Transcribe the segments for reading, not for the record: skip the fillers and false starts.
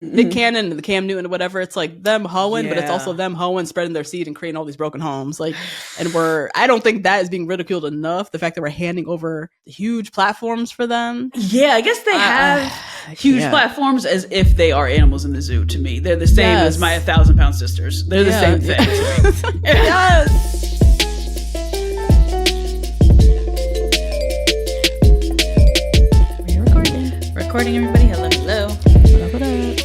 Nick Cannon and the Cam Newton or whatever, it's like them hoeing, but it's also them hoeing, spreading their seed and creating all these broken homes. Like, and I don't think that is being ridiculed enough. The fact that we're handing over huge platforms for them. Yeah, I guess they have huge platforms as if they are animals in the zoo to me. They're the same as my 1,000-pound sisters. They're the same thing to me. Yes. Recording, everybody. Hello. What up?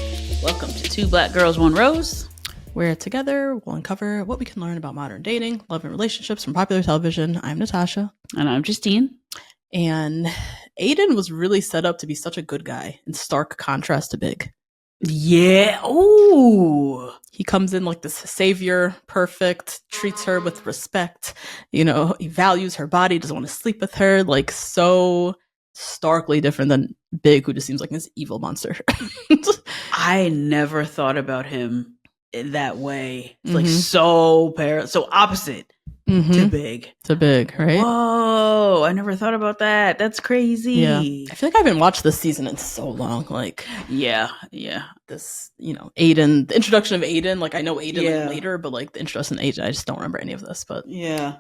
Welcome to Two Black Girls, One Rose. Where together we'll uncover what we can learn about modern dating, love, and relationships from popular television. I'm Natasha. And I'm Justine. And Aiden was really set up to be such a good guy, in stark contrast to Big. Yeah. Ooh. He comes in like this savior, perfect, treats her with respect. You know, he values her body, doesn't want to sleep with her. Like, so starkly different than Big, who just seems like this evil monster. I never thought about him in that way. It's like so opposite to Big. To Big, right? Whoa, I never thought about that. That's crazy. Yeah. I feel like I haven't watched this season in so long. Like, yeah. This, Aiden, the introduction of Aiden, like I know Aiden like, later, but like the introduction of Aiden, I just don't remember any of this. But yeah.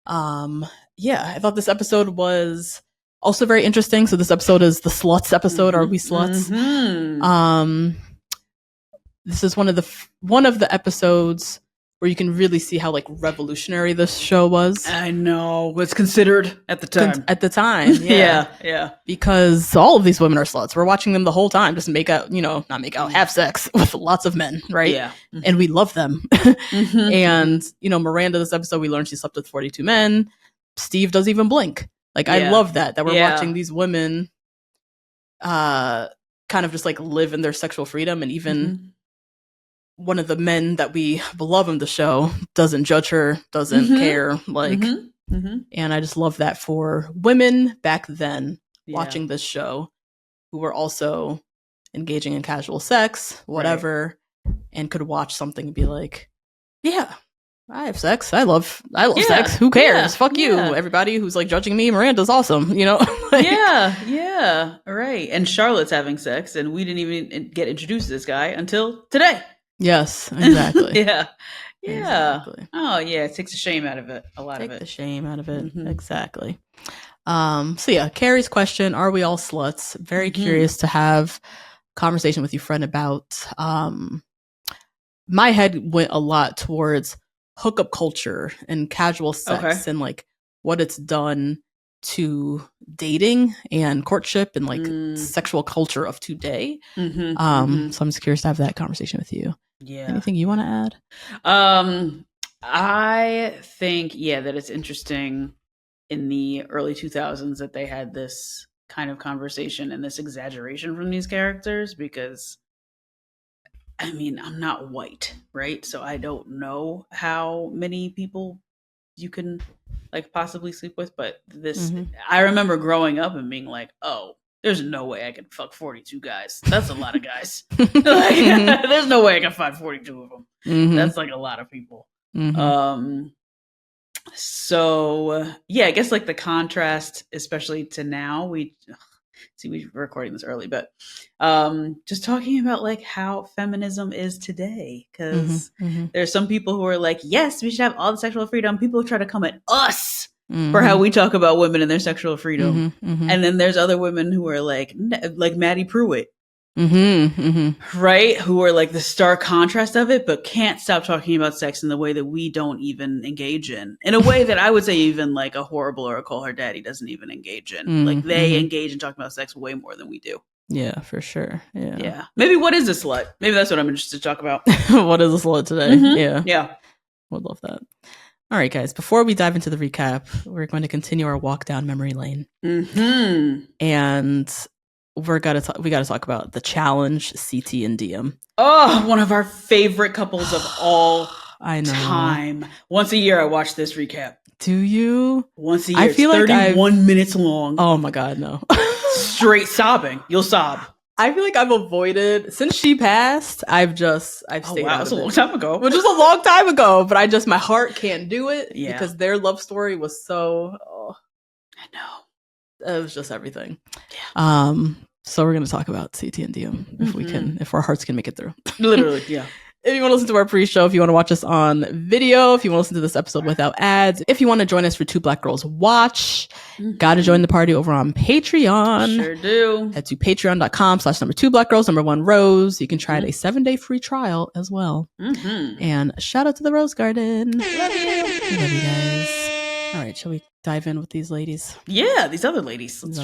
I thought this episode was also very interesting. So this episode is the Sluts episode. Are we sluts? This is one of the episodes where you can really see how like revolutionary this show was. I know what's considered at the time. Yeah. Because all of these women are sluts. We're watching them the whole time, just have sex with lots of men, right? Yeah. And we love them. And Miranda, this episode, we learned she slept with 42 men. Steve doesn't even blink. Like, I love that we're watching these women kind of just like live in their sexual freedom, and even one of the men that we love in the show doesn't judge her, doesn't care, like, and I just love that for women back then watching this show who were also engaging in casual sex, whatever, and could watch something and be like, yeah, I have sex. I love sex. Who cares? Fuck you. Everybody who's like judging me, Miranda's awesome, Like, yeah. Right. And Charlotte's having sex, and we didn't even get introduced to this guy until today. Yes, exactly. Yeah. Exactly. Oh, yeah. It takes the shame out of it. Take the shame out of it. Exactly. So Carrie's question: are we all sluts? Very curious to have conversation with you, friend, about. My head went a lot towards hookup culture and casual sex and like what it's done to dating and courtship and like sexual culture of today. So I'm just curious to have that conversation with you. Yeah. Anything you want to add? I think that it's interesting in the early 2000s that they had this kind of conversation and this exaggeration from these characters, because I mean, I'm not white, right? So I don't know how many people you can like possibly sleep with, but I remember growing up and being like, oh, there's no way I can fuck 42 guys. That's a lot of guys. There's no way I can find 42 of them. That's like a lot of people. So I guess like the contrast, especially to now, we're recording this early, but just talking about like how feminism is today, because there's some people who are like, yes, we should have all the sexual freedom. People try to come at us for how we talk about women and their sexual freedom, and then there's other women who are like Maddie Pruitt, right, who are like the stark contrast of it, but can't stop talking about sex in the way that we don't even engage in a way that I would say even like a Horrible or a Call Her Daddy doesn't even engage in. Like they engage in talking about sex way more than we do. Yeah, for sure. Yeah. Maybe what is a slut? Maybe that's what I'm interested to talk about. What is a slut today? Yeah. Would love that. All right, guys, before we dive into the recap, we're going to continue our walk down memory lane. And we got to talk about the challenge, CT and DM. Oh, one of our favorite couples of all time. Once a year, I watch this recap. Do you? Once a year. I feel it's like 31 minutes long. Oh my God, no. Straight sobbing. You'll sob. I feel like I've avoided, since she passed, I've stayed out of it. That's a long time ago. Which was a long time ago, but my heart can't do it because their love story was so, I know. It was just everything. Yeah. So we're going to talk about CT and DM if we can, if our hearts can make it through. Literally, yeah. If you want to listen to our pre-show, if you want to watch us on video, if you want to listen to this episode without ads, if you want to join us for Two Black Girls Watch, got to join the party over on Patreon. Sure do. Head to patreon.com/2blackgirls_1rose. You can try it a 7-day free trial as well. And shout out to the Rose Garden. Love you. Love you guys. All right, shall we dive in with these ladies? Yeah, these other ladies. Let's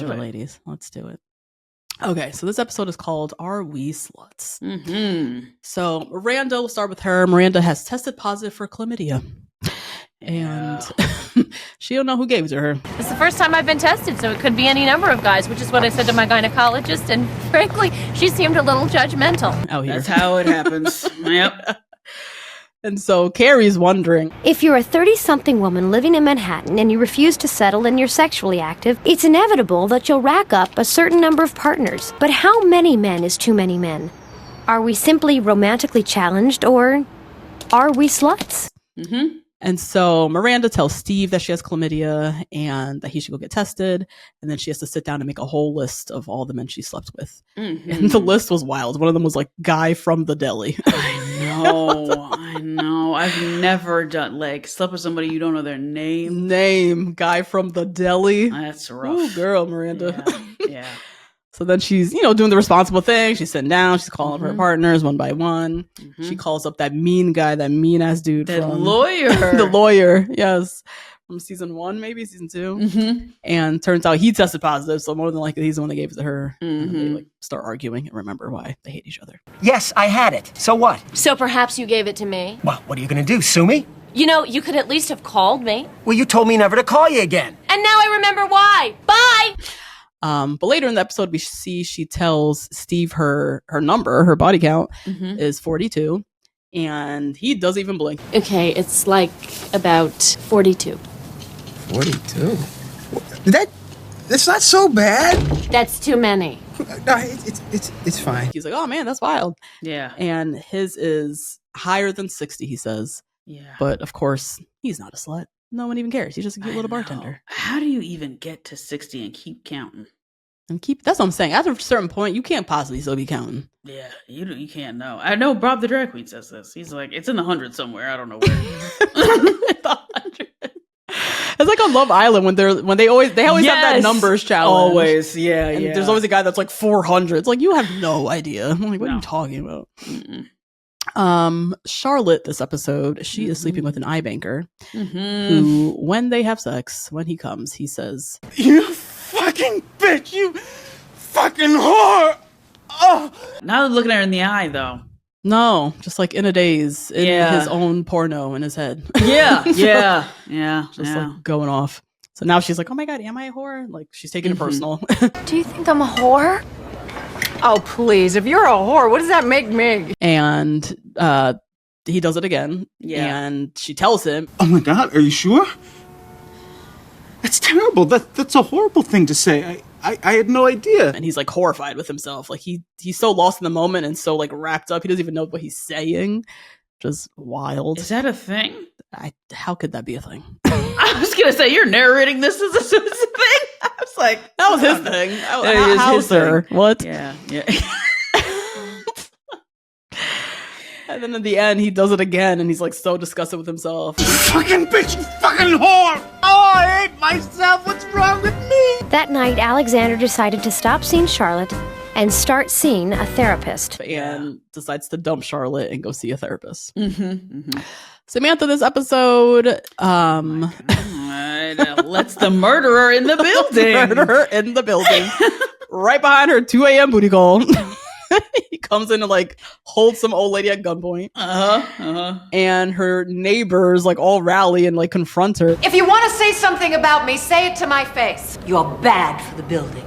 do it. Okay, so this episode is called Are We Sluts? So Miranda, we'll start with her. Miranda has tested positive for chlamydia. And she don't know who gave it to her. It's the first time I've been tested, so it could be any number of guys, which is what I said to my gynecologist. And frankly, she seemed a little judgmental. Out here. That's how it happens. Yep. And so Carrie's wondering, if you're a 30-something woman living in Manhattan and you refuse to settle and you're sexually active, it's inevitable that you'll rack up a certain number of partners. But how many men is too many men? Are we simply romantically challenged, or are we sluts? And so Miranda tells Steve that she has chlamydia and that he should go get tested. And then she has to sit down and make a whole list of all the men she slept with. And the list was wild. One of them was like, guy from the deli. I know. I've never slept with somebody you don't know their name. Guy from the deli. That's rough. Ooh, girl, Miranda. Yeah. So then she's, doing the responsible thing. She's sitting down. She's calling up her partners one by one. She calls up that mean guy, that mean ass dude. The lawyer. The lawyer, yes. From season 1, maybe season 2. And turns out he tested positive. So more than likely, he's the one that gave it to her. And they start arguing and remember why they hate each other. Yes, I had it. So what? So perhaps you gave it to me? Well, what are you going to do? Sue me? You could at least have called me. Well, you told me never to call you again. And now I remember why. Bye! But later in the episode, we see she tells Steve her number, her body count is 42. And he doesn't even blink. Okay, it's like about 42. 42? That's not so bad. That's too many. No, it's fine. He's like, oh man, that's wild. Yeah. And his is higher than 60, he says. Yeah. But of course, he's not a slut. No one even cares. He's just a cute little bartender. How do you even get to 60 and keep counting? That's what I'm saying. After a certain point, you can't possibly still be counting. Yeah, you can't know. I know Bob the drag queen says this. He's like, it's in the hundreds somewhere. I don't know where. It's like on Love Island when they always have that numbers challenge. Always, yeah, and there's always a guy that's like 400. It's like, you have no idea. I'm like, what are you talking about? Charlotte, this episode, she is sleeping with an eye banker who, when they have sex, when he comes, he says, "You fucking bitch! You fucking whore!" Oh. Now looking at her in the eye, though. No, just like in a daze, in his own porno in his head. Yeah. Just like going off. So now she's like, oh my God, am I a whore? Like, she's taking it personal. Do you think I'm a whore? Oh, please. If you're a whore, what does that make me? And he does it again. Yeah. And she tells him, Oh my God, are you sure? That's terrible. That's a horrible thing to say. I had no idea. And he's like horrified with himself. Like he's so lost in the moment and so like wrapped up. He doesn't even know what he's saying. Just wild. Is that a thing? How could that be a thing? I was going to say, you're narrating this as a thing. I was like, that was his thing. His thing. What? Yeah. And then at the end, he does it again, and he's like so disgusted with himself. You fucking bitch, you fucking whore! Oh, I hate myself. What's wrong with me? That night, Alexander decided to stop seeing Charlotte and start seeing a therapist. And decides to dump Charlotte and go see a therapist. Samantha, this episode, lets the murderer in the building. Right behind her 2 a.m. booty call. He comes in and like holds some old lady at gunpoint. And her neighbors like all rally and like confront her. If you want to say something about me, say it to my face. You're bad for the building.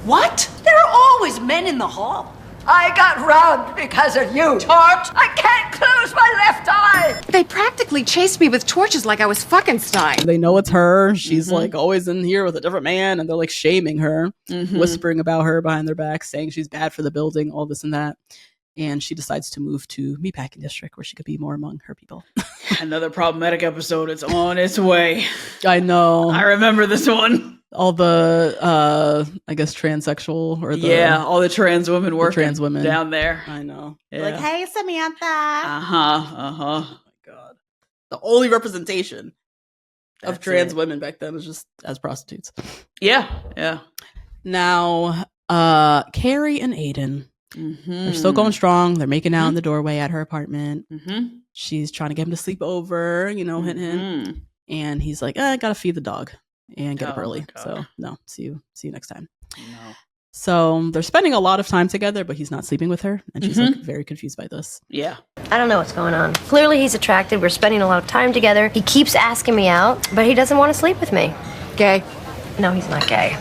What? There are always men in the hall. I got robbed because of you, Torch. I can't close my left eye. They practically chased me with torches like I was Fuckenstein. They know it's her. She's like always in here with a different man, and they're like shaming her, whispering about her behind their back, saying she's bad for the building, all this and that. And she decides to move to Meatpacking District where she could be more among her people. Another problematic episode. It's on its way. I know. I remember this one. all the I guess transsexual or all the trans women working trans women down there. I know. Yeah. Like, hey, Samantha. Uh-huh. Oh my god. The only representation of trans women back then was just as prostitutes. Yeah. Now, Carrie and Aiden, they're still going strong. They're making out in the doorway at her apartment. She's trying to get him to sleep over, hint. And he's like, I gotta feed the dog and get up early. So no, see you next time. No. So they're spending a lot of time together, but he's not sleeping with her. And she's like very confused by this. Yeah. I don't know what's going on. Clearly he's attracted. We're spending a lot of time together. He keeps asking me out, but he doesn't want to sleep with me. Gay. No, he's not gay.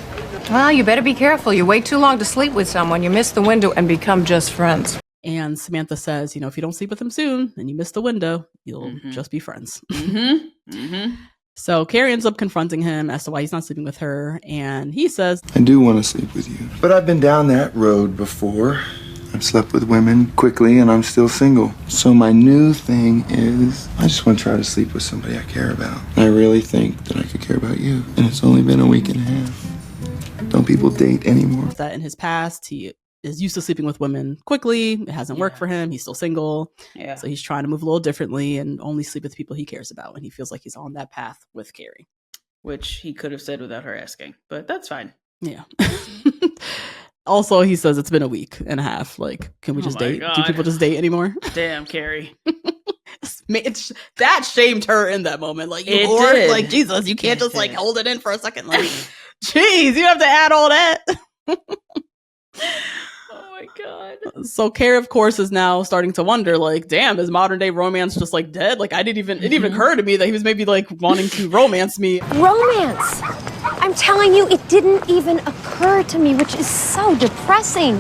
Well, you better be careful. You wait too long to sleep with someone, you miss the window and become just friends. And Samantha says, if you don't sleep with him soon and you miss the window, you'll just be friends. So Carrie ends up confronting him as to why he's not sleeping with her. And he says, I do want to sleep with you. But I've been down that road before. I've slept with women quickly and I'm still single. So my new thing is I just want to try to sleep with somebody I care about. And I really think that I could care about you. And it's only been a week and a half. Don't people date anymore? That in his past, he is used to sleeping with women quickly. It hasn't worked for him. He's still single. Yeah. So he's trying to move a little differently and only sleep with people he cares about. And he feels like he's on that path with Carrie. Which he could have said without her asking, but that's fine. Yeah. Also, he says it's been a week and a half. Like, can we just date? God. Do people just date anymore? Damn, Carrie. That shamed her in that moment. Like, you whore. Did. Like, Jesus, you can't just like hold it in for a second. Like, jeez, you have to add all that. Oh my God. So Carrie, of course, is now starting to wonder, like, damn, is modern day romance just like dead? Like, it didn't even occur to me that he was maybe like wanting to romance me. Romance! I'm telling you, it didn't even occur to me, which is so depressing.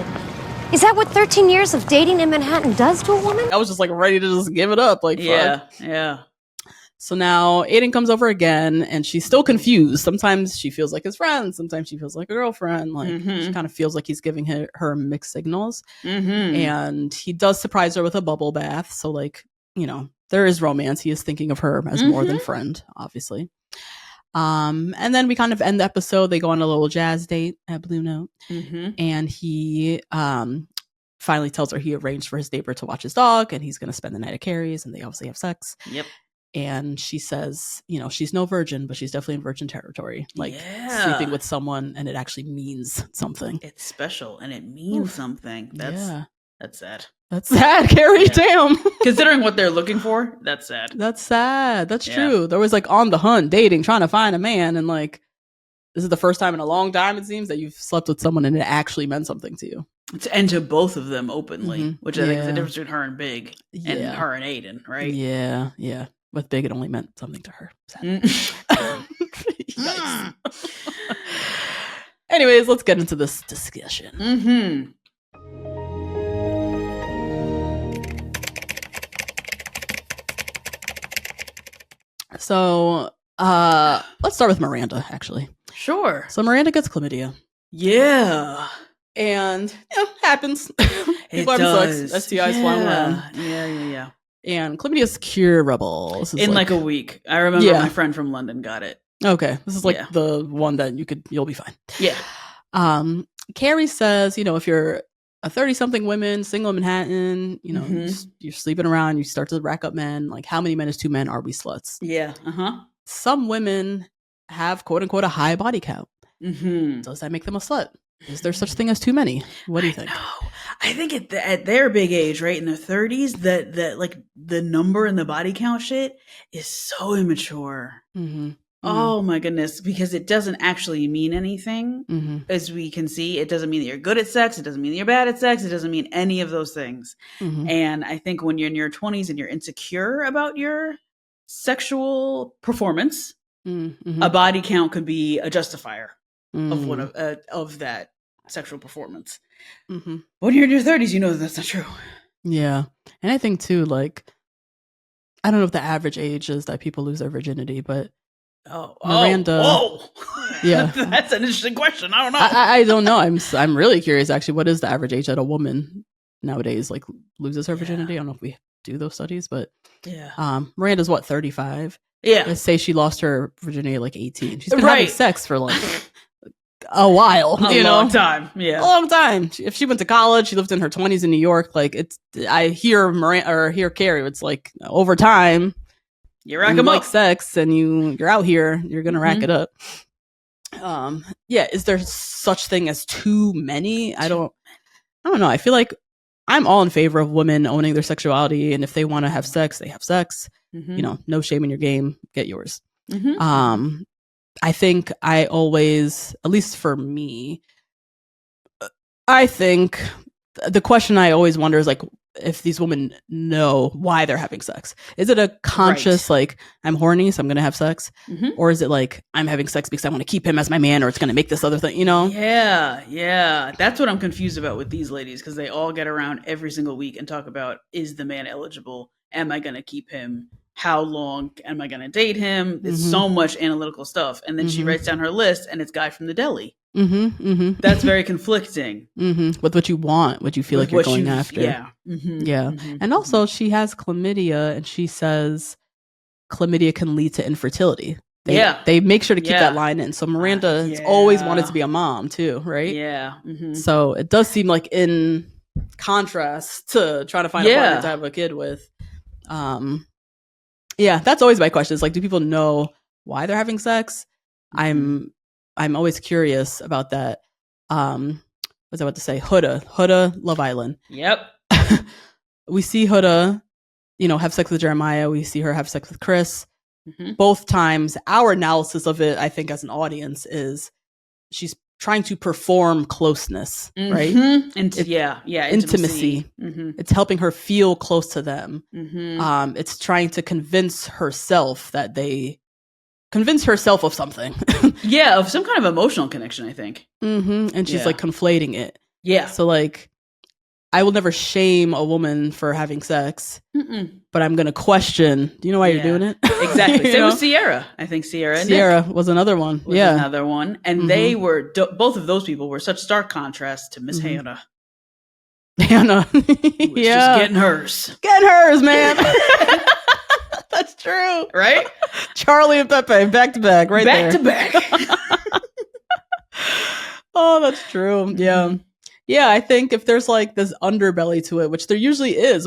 Is that what 13 years of dating in Manhattan does to a woman? I was just like ready to just give it up. Like, fuck. Yeah. So now Aiden comes over again and she's still confused. Sometimes she feels like his friend. Sometimes she feels like a girlfriend. Like she kind of feels like he's giving her mixed signals. And he does surprise her with a bubble bath. So like, there is romance. He is thinking of her as more than friend, obviously. And then we kind of end the episode. They go on a little jazz date at Blue Note. And he finally tells her he arranged for his neighbor to watch his dog and he's going to spend the night at Carrie's and they obviously have sex. Yep. And she says, she's no virgin, but she's definitely in virgin territory. Like sleeping with someone and it actually means something. It's special and it means something. That's sad. That's sad, Carrie. Yeah. Damn. Considering what they're looking for, that's sad. That's sad. That's true. They're always like on the hunt, dating, trying to find a man. And like, this is the first time in a long time, it seems, that you've slept with someone and it actually meant something to you. And to both of them openly, which I think is the difference between her and Big and her and Aiden, right? Yeah. With Big, it only meant something to her. Yikes. Anyways, let's get into this discussion. So, let's start with Miranda, actually. Sure. So Miranda gets chlamydia. Yeah. And, happens. People have sex, STIs fly around. Yeah. And chlamydia is curable. In like a week. I remember my friend from London got it. Okay. This is like the one that you'll be fine. Yeah. Carrie says, if you're a 30-something woman, single in Manhattan, you're sleeping around, you start to rack up men. Like, how many men is two men? Are we sluts? Yeah. Some women have, quote unquote, a high body count. Does that make them a slut? Is there such thing as too many? What do you think? I think at their big age, right, in their 30s, that like the number and the body count shit is so immature. Oh my goodness, because it doesn't actually mean anything. As we can see, it doesn't mean that you're good at sex. It doesn't mean that you're bad at sex. It doesn't mean any of those things. And I think when you're in your 20s and you're insecure about your sexual performance, a body count could be a justifier of one of that sexual performance. When you're in your 30s, you know that's not true. Yeah. And I think too, like, I don't know if the average age is that people lose their virginity, but Miranda. Yeah. That's an interesting question. I don't know. I don't know. I'm really curious actually. What is the average age that a woman nowadays like loses her virginity? I don't know if we do those studies, but Miranda's what, 35? Yeah. Say she lost her virginity at like 18. She's been having sex for like a while, a long time. Yeah, a long time. If she went to college, she lived in her 20s in New York. Like I hear Carrie. It's like over time, you rack them like up. Sex, and you're out here. You're gonna rack it up. Is there such thing as too many? I don't know. I feel like I'm all in favor of women owning their sexuality, and if they want to have sex, they have sex. No shame in your game. Get yours. I think I always, at least for me, I think the question I always wonder is like, if these women know why they're having sex. Is it a conscious, like, I'm horny, so I'm going to have sex? Or is it like, I'm having sex because I want to keep him as my man, or it's going to make this other thing, Yeah. That's what I'm confused about with these ladies, because they all get around every single week and talk about, is the man eligible? Am I going to keep him? How long am I going to date him? There's so much analytical stuff. And then she writes down her list, and it's guy from the deli. That's very conflicting. With what you want, what you feel like you're going after. Yeah. And also, she has chlamydia, and she says chlamydia can lead to infertility. They make sure to keep that line in. So Miranda has always wanted to be a mom too, right? Yeah. So it does seem like in contrast to trying to find a partner to have a kid with. That's always my question. Is like, do people know why they're having sex? I'm always curious about that. What was I about to say? Huda, Love Island. Yep. We see Huda, have sex with Jeremiah. We see her have sex with Chris. Both times, our analysis of it, I think, as an audience, is she's trying to perform closeness, right? Intimacy. It's helping her feel close to them. It's trying to convince herself of something. Of some kind of emotional connection, I think. And she's like conflating it. Yeah. So like, I will never shame a woman for having sex, but I'm going to question, do you know why you're doing it? Exactly. Same with Sierra. I think Sierra was another one. Another one. And they were, both of those people were such stark contrast to Miss Hannah. Hannah. Who was just getting hers. Getting hers, man. That's true. Right? Charlie and Pepe, back to back, right back there. Back to back. Oh, that's true. Yeah. Yeah, I think if there's like this underbelly to it, which there usually is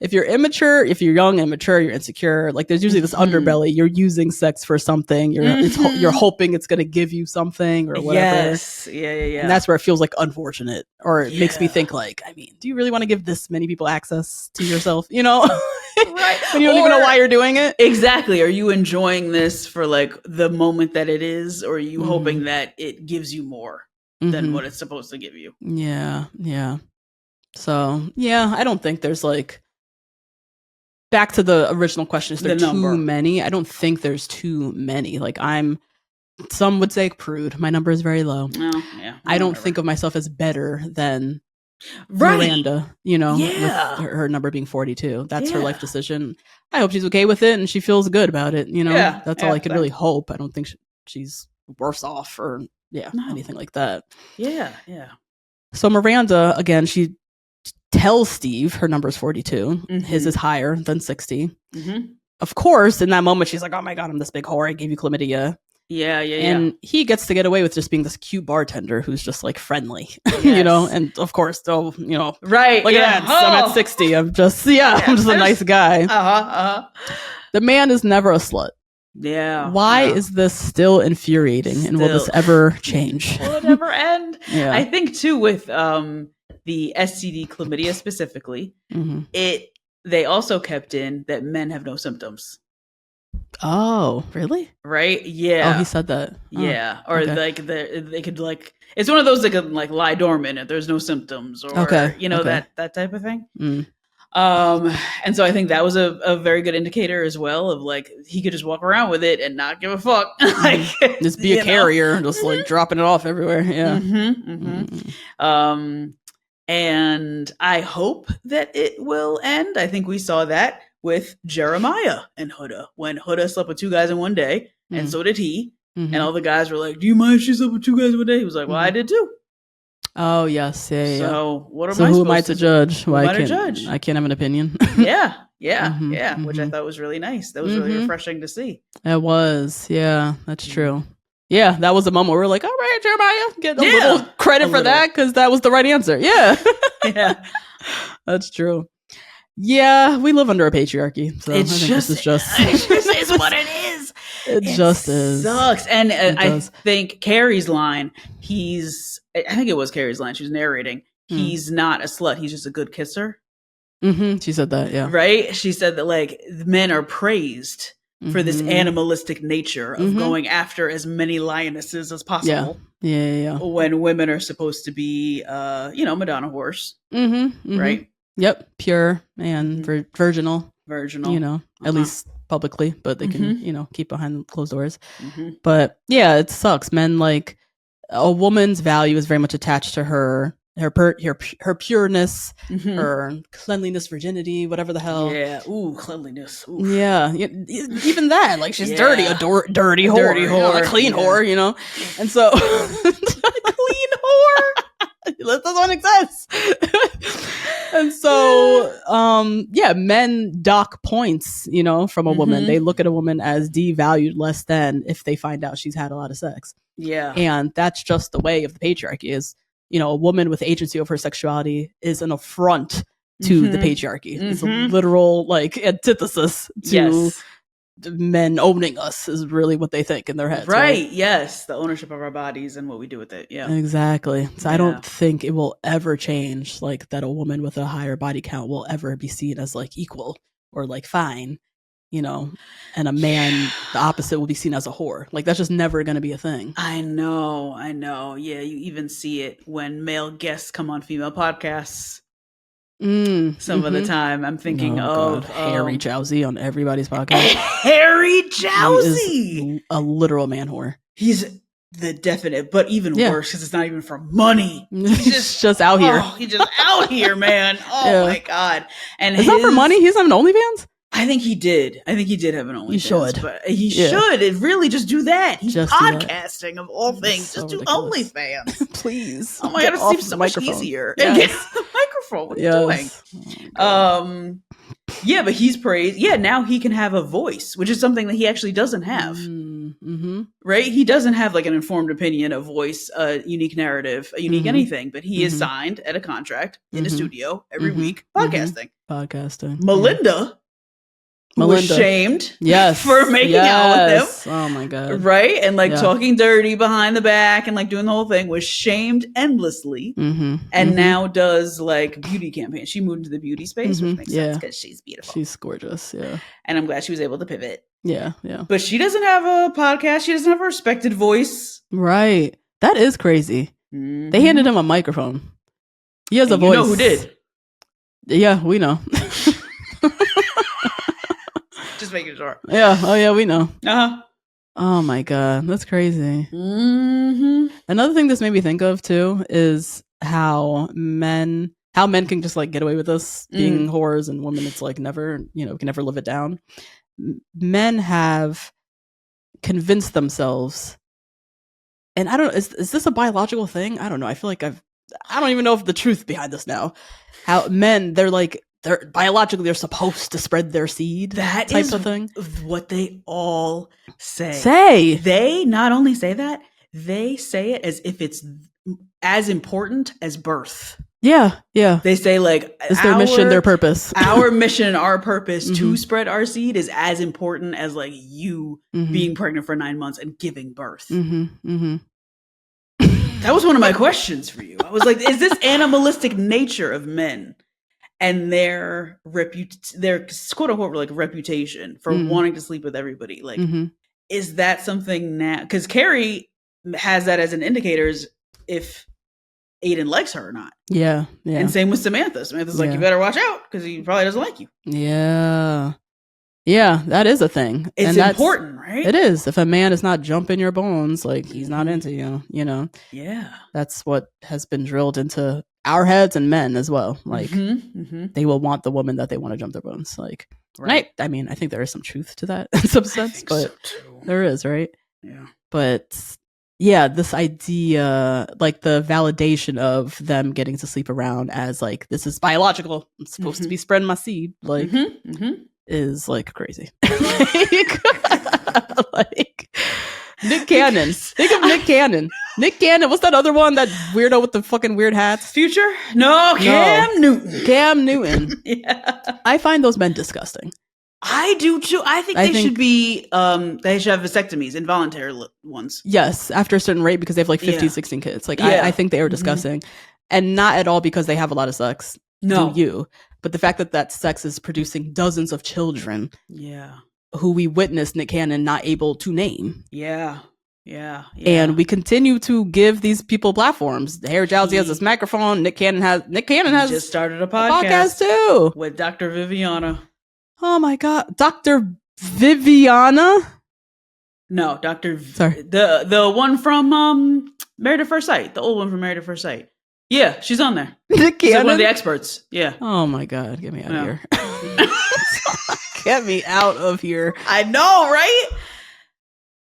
if you're immature, if you're young and immature, you're insecure, like there's usually this underbelly. You're using sex for something. You're hoping it's going to give you something or whatever. Yes. Yeah. And that's where it feels like unfortunate, or it makes me think like, I mean, do you really want to give this many people access to yourself? Right. When you don't even know why you're doing it. Exactly. Are you enjoying this for like the moment that it is, or are you hoping that it gives you more than what it's supposed to give you? Yeah. So, I don't think there's like, back to the original question, is there too many? I don't think there's too many. Like some would say prude. My number is very low. Oh, yeah. I don't think of myself as better than Miranda, with her number being 42. That's her life decision. I hope she's okay with it and she feels good about it. That's all I could really hope. I don't think she's worse off or anything like that. Yeah. So Miranda, again, she tells Steve her number is 42. His is higher than 60. Of course, in that moment, she's like, oh my God, I'm this big whore. I gave you chlamydia. Yeah. And he gets to get away with just being this cute bartender who's just like friendly, and of course, right. Look at that. I'm at 60. I'm just a nice guy. The man is never a slut. Yeah. Why is this still infuriating? And will this ever change? Will it ever end? Yeah. I think too with the STD chlamydia specifically, they also kept in that men have no symptoms. Oh, really? Right? Yeah. Oh, he said that. Yeah. Or like they could like, it's one of those that could like lie dormant if there's no symptoms, or that type of thing. And so I think that was a very good indicator as well of like, he could just walk around with it and not give a fuck. Like, just be a carrier, just like dropping it off everywhere. Yeah. And I hope that it will end. I think we saw that with Jeremiah and Huda, when Huda slept with 2 guys in one day, and so did he. And all the guys were like, do you mind if she slept with 2 guys in one day? He was like, well, I did too. Oh yes, yeah. So what am so I? Who am I to judge? Who am I to judge? I can't have an opinion. Yeah, which I thought was really nice. That was really refreshing to see. It was, yeah, that's true. Yeah, that was a moment where we're like, all right, Jeremiah, get a little credit for that because that was the right answer. Yeah, yeah, that's true. Yeah, we live under a patriarchy, so it's I think this is just is what it is. It just is. Sucks. And I think Carrie's line. I think it was Carrie's line. She was narrating. He's not a slut. He's just a good kisser. She said that. Yeah. Right. She said that like men are praised for this animalistic nature of going after as many lionesses as possible. Yeah. When women are supposed to be, Madonna whores. Right. Yep. Pure and virginal. Virginal. At least publicly, but they can, keep behind closed doors. But yeah, it sucks. Men, like, a woman's value is very much attached to her pureness, her cleanliness, virginity, whatever the hell. Yeah. Ooh, cleanliness. Oof. Yeah. Even that, like, she's dirty, a dirty whore, a clean whore, and so clean whore. That doesn't exist. And so, men dock points, from a woman. They look at a woman as devalued less than if they find out she's had a lot of sex. Yeah. And that's just the way of the patriarchy is, a woman with agency over her sexuality is an affront to the patriarchy. It's a literal, like, antithesis to men owning us is really what they think in their heads. Right. Yes. The ownership of our bodies and what we do with it. Yeah. Exactly. So I don't think it will ever change, like, that a woman with a higher body count will ever be seen as, like, equal or, like, fine, and a man, the opposite, will be seen as a whore. Like, that's just never going to be a thing. I know. Yeah. You even see it when male guests come on female podcasts. Some of the time I'm thinking of Harry Jowsey on everybody's podcast. Harry Jowsey, he is a literal man whore. He's the definite, but even worse because it's not even for money. He's just out here. He's just out here, man. Oh my god! And is that for money? He's having OnlyFans. I think he did. have an OnlyFans. He should. But he should. It really just do that. He's just podcasting of all things. So just do OnlyFans. Please. Oh my god, it seems so much easier. Yes. The microphone. What are you doing? Oh, but he's praised. Yeah, now he can have a voice, which is something that he actually doesn't have. Right? He doesn't have like an informed opinion, a voice, a unique narrative, a unique anything, but he is signed at a contract in a studio every week podcasting. Melinda was shamed for making out with him. Oh my god. Right? And like talking dirty behind the back and like doing the whole thing, was shamed endlessly. And now does like beauty campaigns. She moved into the beauty space, which makes sense because she's beautiful. She's gorgeous. Yeah. And I'm glad she was able to pivot. Yeah. But she doesn't have a podcast. She doesn't have a respected voice. Right. That is crazy. They handed him a microphone. He has a voice. You know who did? Yeah, we know. Just making sure. Yeah. Oh yeah, we know. Oh my god, that's crazy. Another thing this made me think of too is how men can just like get away with this being whores, and women it's like never, can never live it down. Men have convinced themselves, and I don't know, is this a biological thing? I don't know. I feel like I don't even know if the truth behind this now. How men, they're biologically they're supposed to spread their seed. That type is of thing. What they all say. They not only say that, they say it as if it's as important as birth. Yeah. They say like it's their mission, their purpose. Our mission, our purpose to spread our seed is as important as like you being pregnant for 9 months and giving birth. That was one of my questions for you. I was like, is this animalistic nature of men and their quote unquote like reputation for wanting to sleep with everybody? Like, is that something now? Because Carrie has that as an indicator if Aiden likes her or not. Yeah. And same with Samantha. Samantha's like, you better watch out because he probably doesn't like you. Yeah, that is a thing. It's important, right? It is. If a man is not jumping your bones, like he's not into you, Yeah. That's what has been drilled into our heads and men as well. Like they will want the woman that they want to jump their bones. Like, right. I mean, I think there is some truth to that in some sense, but there is, right? Yeah. But this idea, like the validation of them getting to sleep around as like, this is biological. I'm supposed to be spreading my seed. Like, is like crazy. Like Nick Cannon. Think of Nick Cannon. Nick Cannon. What's that other one? That weirdo with the fucking weird hats? Future? No, Cam Newton. Cam Newton. Yeah. I find those men disgusting. I do too. I think they should be, they should have vasectomies, involuntary ones. Yes, after a certain rate because they have like 15, 16 kids. Like, I think they are disgusting. And not at all because they have a lot of sex. No. Do you? But the fact that sex is producing dozens of children. Yeah. Who we witnessed Nick Cannon not able to name. Yeah. And we continue to give these people platforms. Harry Jowsey has this microphone. Nick Cannon has just started a podcast too with Dr. Viviana. Oh my God, Dr. Viviana? No, Dr. Sorry, the one from Married at First Sight, the old one from Married at First Sight. Yeah, she's on there. Nick Cannon? She's like one of the experts. Yeah. Oh my God, get me out of here. Get me out of here. I know, right?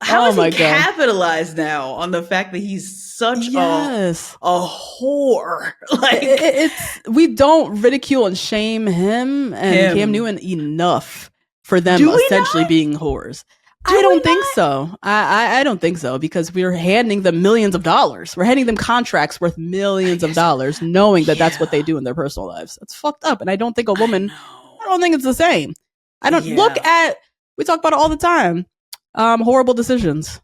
How is he God. capitalized now on the fact that he's such a whore? Like we don't ridicule and shame him and Cam Newton enough for them essentially being whores. I don't think so. I don't think so because we're handing them millions of dollars. We're handing them contracts worth millions of dollars, knowing that that's what they do in their personal lives. That's fucked up. And I don't think a woman. I don't think it's the same. I don't look at. We talk about it all the time. Horrible decisions.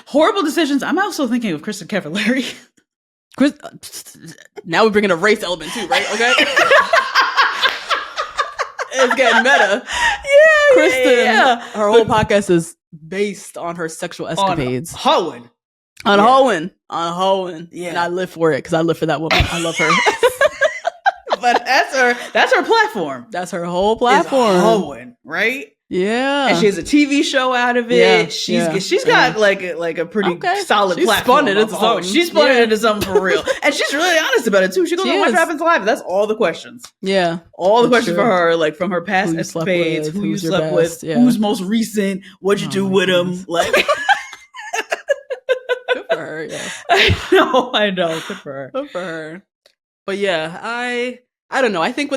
Horrible decisions. I'm also thinking of Kristen Cavallari. Now we're bringing a race element too, right? Okay. It's getting meta. Yeah, Kristen. Her whole podcast is based on her sexual escapades. On Hohen. Yeah. And I live for it because I live for that woman. I love her. But that's her platform. That's her whole platform. Hohen, right? Yeah. And she has a TV show out of it. She's got like a pretty solid platform. She spun it into something for real. And she's really honest about it too. She goes on What Happens Live. That's all the questions. Yeah. All the questions for her, like from her past escapades, who you slept with, who's most recent, what'd you do with him. Like good for her, yeah. I know. Good for her. But yeah, I don't know. I think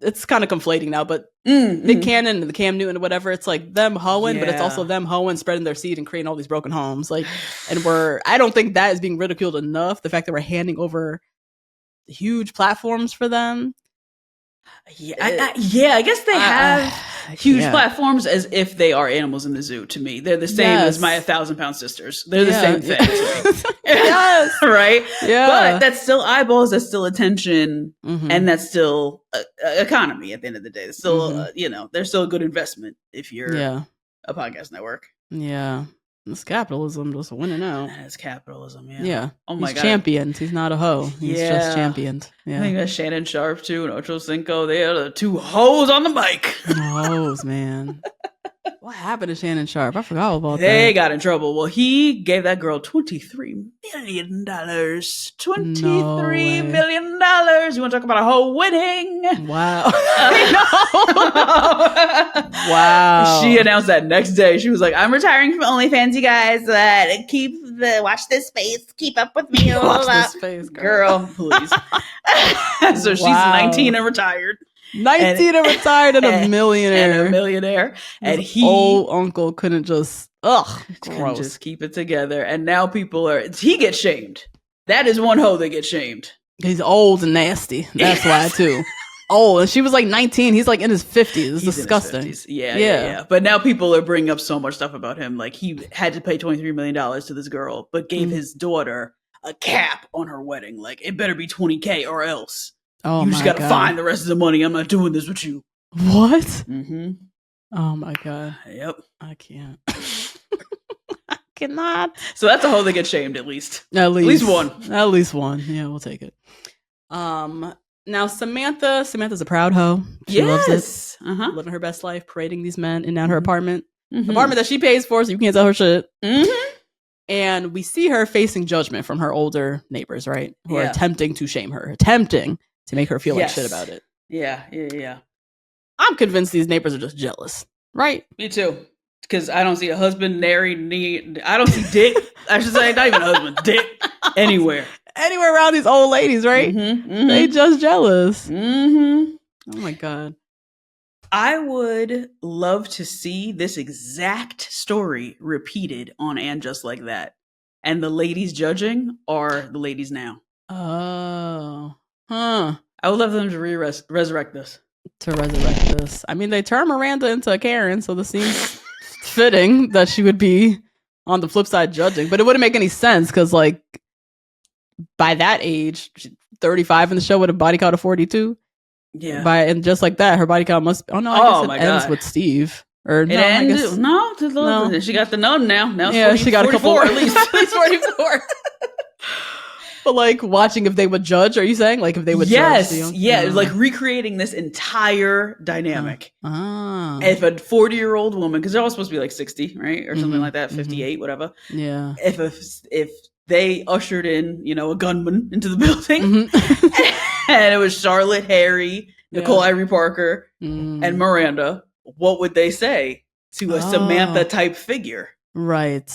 it's kind of conflating now, but Nick Cannon and the Cam Newton and whatever, it's like them hoeing, but it's also them hoeing, spreading their seed and creating all these broken homes. Like, and I don't think that is being ridiculed enough. The fact that we're handing over huge platforms for them. Yeah, I guess they have huge platforms as if they are animals in the zoo. To me, they're the same as my 1,000-pound sisters. They're the same thing. Yes, right. Yeah, but that's still eyeballs. That's still attention, and that's still economy. At the end of the day, it's still they're still a good investment if you're a podcast network. Yeah. It's capitalism just winning out. It's capitalism, yeah. Oh my God. He's championed. He's not a hoe. He's just championed. Yeah. I think that's Shannon Sharp too and Ocho Cinco. They are the two hoes on the mic. Hoes, man. What happened to Shannon Sharp? I forgot about that. They got in trouble. Well, he gave that girl $23 million. $23 million. You want to talk about a hoe winning? Wow. Wow. She announced that next day. She was like, I'm retiring from OnlyFans, you guys. Watch this space. Keep up with me. Watch this space, girl. Please. So she's 19 and retired. 19 and retired and a millionaire. And his old uncle couldn't just couldn't just keep it together. And now he gets shamed. That is one hoe that gets shamed. He's old and nasty. That's why too. Oh, and she was like 19. He's like in his 50s. It's disgusting. Yeah. But now people are bringing up so much stuff about him. Like he had to pay $23 million to this girl, but gave his daughter a cap on her wedding. Like it better be $20K or else. Oh, you just got to find the rest of the money. I'm not doing this with you. What? Mm-hmm. Oh my God. Yep. I can't. I cannot. So that's a hoe that gets shamed at least. At least one. At least one. Yeah, we'll take it. Now Samantha's a proud hoe. She loves it. Living her best life, parading these men in and out her apartment. Apartment that she pays for, so you can't tell her shit. And we see her facing judgment from her older neighbors, right? Who are attempting to shame her, attempting to make her feel like shit about it. Yeah. I'm convinced these neighbors are just jealous, right? Me too. because I don't see a husband, I don't see dick. I should say, not even a husband, dick anywhere around these old ladies, right? They just jealous. Oh my God. I would love to see this exact story repeated on And Just Like That. And the ladies judging are the ladies now. Oh. Huh. I would love them to resurrect this. I mean, they turned Miranda into a Karen, so this seems fitting that she would be on the flip side judging. But it wouldn't make any sense because, like, by that age, 35 in the show with a body count of 42. Yeah. And just like that, her body count must. Oh no! I guess it ends with Steve. Or it no, ends. No. She got the none now. Now yeah, 40, she got 44, a couple at least 44. But like watching if they would judge. Are you saying like if they would? Yes. Judge Like recreating this entire dynamic. If a 40-year-old woman, because they're all supposed to be like 60, right, or something like that, 58, whatever. Yeah. If they ushered in, a gunman into the building. And it was Charlotte, Harry, Nicole Ivory Parker, and Miranda. What would they say to a Samantha type figure? Right.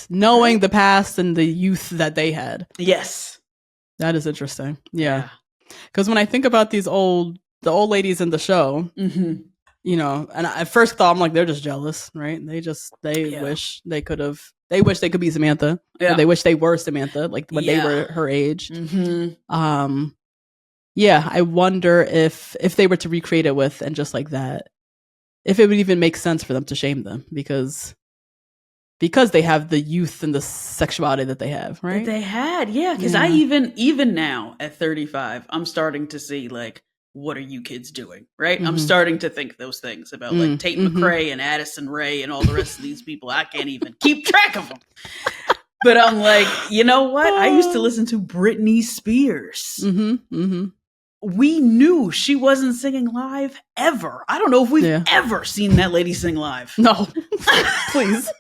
Knowing the past and the youth that they had. Yes. That is interesting. Yeah. Because when I think about the old ladies in the show, and I first thought, I'm like, they're just jealous, right? They wish they could have. They wish they could be Samantha. Yeah. Or they wish they were Samantha, like when they were her age. Yeah, I wonder if they were to recreate it with And Just Like That, if it would even make sense for them to shame them because they have the youth and the sexuality that they have, right? That they had, yeah. Because I even now at 35, I'm starting to see like, what are you kids doing, right? I'm starting to think those things about like Tate McRae and Addison Rae and all the rest of these people. I can't even keep track of them. But I'm like, you know what? I used to listen to Britney Spears. We knew she wasn't singing live ever. I don't know if we've ever seen that lady sing live. No, please.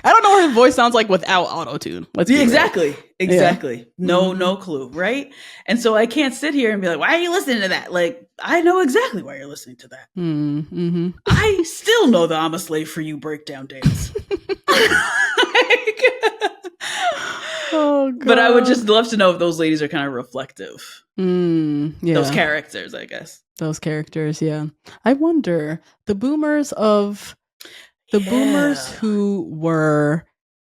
I don't know what her voice sounds like without auto-tune. Exactly. No clue, right? And so I can't sit here and be like, why are you listening to that? Like, I know exactly why you're listening to that. I still know the I'm a Slave for You breakdown dance. Oh, God. But I would just love to know if those ladies are kind of reflective. Those characters, I guess. Those characters, yeah. I wonder, the boomers who were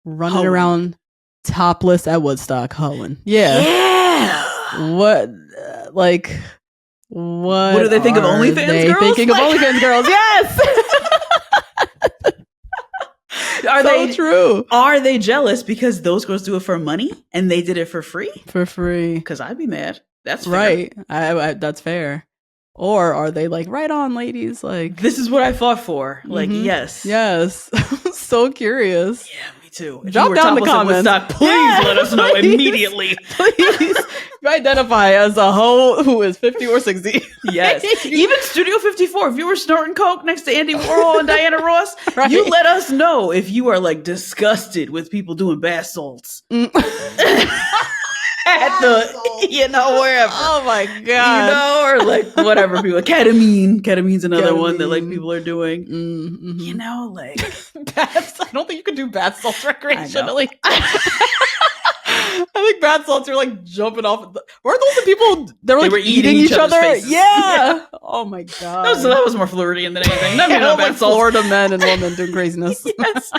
running around topless at Woodstock, hoeing. Yeah. What do they think of OnlyFans girls? Thinking of OnlyFans girls, yes! Are so true. Are they jealous because those girls do it for money and they did it for free? For free. Because I'd be mad. That's fair. Right. I that's fair. Or are they like, right on, ladies? Like, this is what I fought for. Like, yes. So curious. Yeah, me too. If Drop down the comments. Woodstock, please let us know immediately. Please. You identify as a hoe who is 50 or 60. Yes. Even Studio 54, if you were snorting coke next to Andy Warhol and Diana Ross, you let us know if you are like disgusted with people doing bath salts. At the, wherever. Oh my God. Or like whatever people, ketamine's another one that like people are doing. Like baths. I don't think you can do bath salts recreationally. I think bath salts are like jumping off. Weren't those the people that were eating each other? Faces. Yeah. Oh my God. That was more Floridian than anything. Like Florida men and women doing craziness. Yes.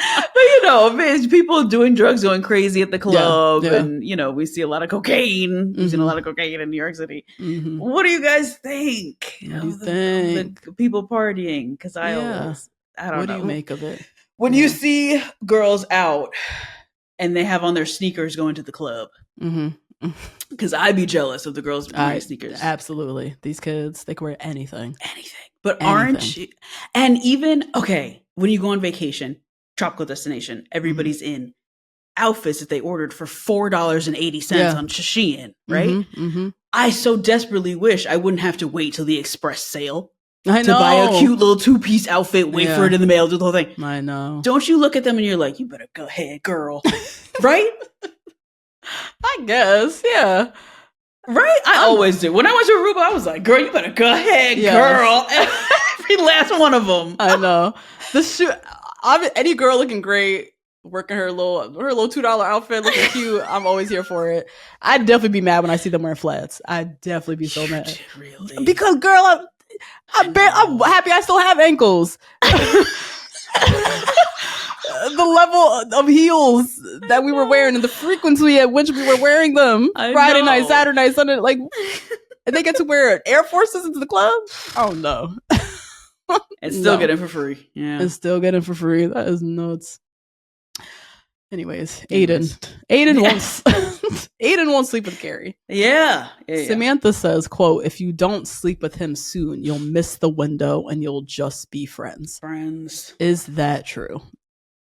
But people doing drugs, going crazy at the club, and we see a lot of cocaine. We've seen a lot of cocaine in New York City. What do you guys think? What do you think? The people partying? Because I don't know. What do you make of it? When you see girls out and they have on their sneakers going to the club. Because I'd be jealous of the girls wearing sneakers. Absolutely. These kids, they can wear anything. But aren't you? And even, when you go on vacation, tropical destination, everybody's in outfits that they ordered for $4.80 on Shein, right? I so desperately wish I wouldn't have to wait till the express sale. I know. To buy a cute little 2-piece outfit, wait for it in the mail, do the whole thing. I know. Don't you look at them and you're like, you better go ahead, girl. Right? I guess, yeah. Right? I always do. When I went to Aruba, I was like, girl, you better go ahead, girl. Every last one of them. I know. Any girl looking great, working her little $2 outfit, looking cute. I'm always here for it. I'd definitely be mad when I see them wearing flats. I'd definitely be so mad. Really? Because girl, I'm happy I still have ankles. The level of heels that we were wearing and the frequency at which we were wearing them. Friday night, Saturday night, Sunday, like, and they get to wear Air Forces into the club? Oh no. And still get it for free. Yeah. And still get it for free. That is nuts. Anyways, Aiden won't sleep with Carrie. Yeah. Samantha says, quote, if you don't sleep with him soon, you'll miss the window and you'll just be friends. Is that true?